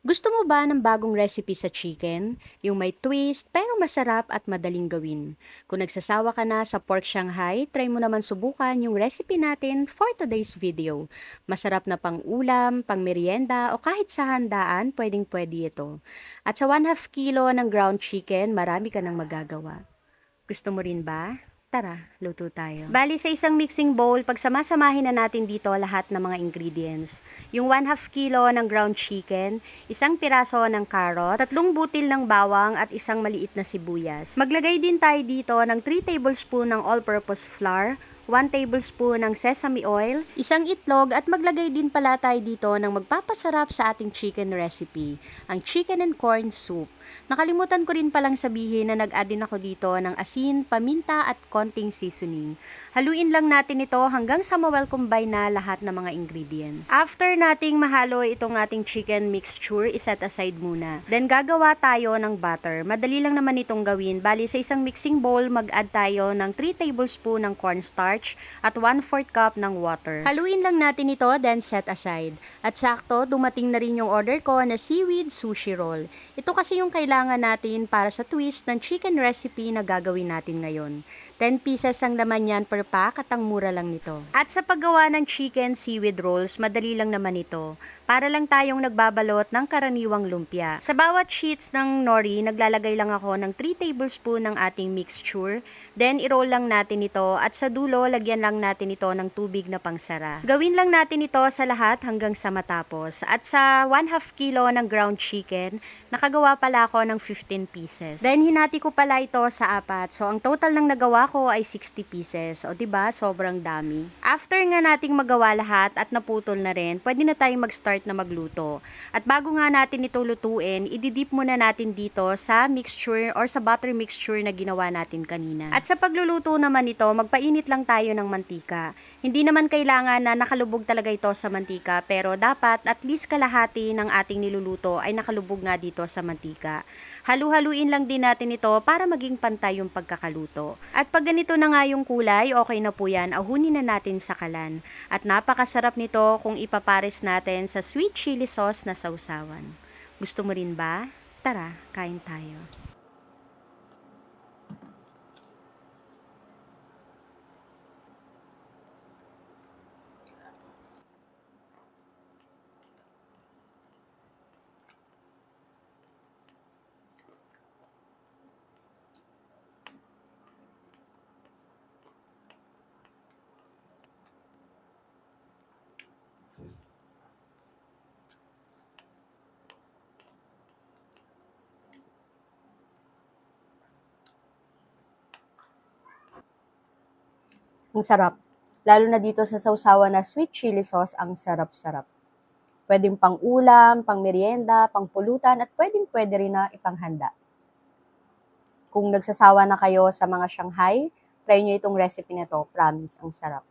Gusto mo ba ng bagong recipe sa chicken? Yung may twist pero masarap at madaling gawin. Kung nagsasawa ka na sa pork Shanghai, try mo naman subukan yung recipe natin for today's video. Masarap na pang ulam, pang merienda o kahit sa handaan, pwedeng pwede ito. At sa 1/2 kilo ng ground chicken, marami ka nang magagawa. Gusto mo rin ba? Tara, luto tayo. Bali sa isang mixing bowl, pagsamasamahin na natin dito lahat ng mga ingredients. Yung 1/2 kilo ng ground chicken, isang piraso ng carrot, 3 butil ng bawang at isang maliit na sibuyas. Maglagay din tayo dito ng 3 tablespoon ng all-purpose flour, 1 tablespoon ng sesame oil, isang itlog at maglagay din pala tayo dito ng magpapasarap sa ating chicken recipe, ang chicken and corn soup. Nakalimutan ko rin palang sabihin na nag-add din ako dito ng asin, paminta at konting seasoning. Haluin lang natin ito hanggang sa ma-well combine na lahat ng mga ingredients. After nating mahalo itong ating chicken mixture, iset aside muna. Then gagawa tayo ng butter. Madali lang naman itong gawin. Bali sa isang mixing bowl, mag-add tayo ng 3 tablespoon ng cornstarch at 1/4 cup ng water. Haluin lang natin ito, then set aside. At sakto, dumating na rin yung order ko na seaweed sushi roll. Ito kasi yung kailangan natin para sa twist ng chicken recipe na gagawin natin ngayon. 10 pieces ang laman yan per pack at ang mura lang nito. At sa paggawa ng chicken seaweed rolls, madali lang naman ito. Para lang tayong nagbabalot ng karaniwang lumpia. Sa bawat sheets ng nori, naglalagay lang ako ng 3 tablespoon ng ating mixture. Then, i-roll lang natin ito at sa dulo, lagyan lang natin ito ng tubig na pangsara. Gawin lang natin ito sa lahat hanggang sa matapos. At sa 1/2 kilo ng ground chicken, nakagawa pala ako ng 15 pieces. Then, hinati ko pala ito sa 4. So, ang total ng nagawa ko ay 60 pieces. O, diba? Sobrang dami. After nga nating magawa lahat at naputol na rin, pwede na tayong mag-start na magluto. At bago nga natin ito lutuin, ididip muna natin dito sa mixture or sa butter mixture na ginawa natin kanina. At sa pagluluto naman ito, magpainit lang tayo ng mantika. Hindi naman kailangan na nakalubog talaga ito sa mantika, pero dapat at least kalahati ng ating niluluto ay nakalubog nga dito sa mantika. Halu-haluin lang din natin ito para maging pantay yung pagkakaluto. At pag ganito na nga yung kulay, okay na po yan, ahunin na natin sa kalan. At napakasarap nito kung ipapares natin sa sweet chili sauce na sausawan. Gusto mo rin ba? Tara, kain tayo. Ang sarap. Lalo na dito sa sausawan na sweet chili sauce, ang sarap-sarap. Pwedeng pang ulam, pang merienda, pang pulutan, at pwedeng-pwede rin na ipanghanda. Kung nagsasawa na kayo sa mga Shanghai, try nyo itong recipe na to. Promise, ang sarap.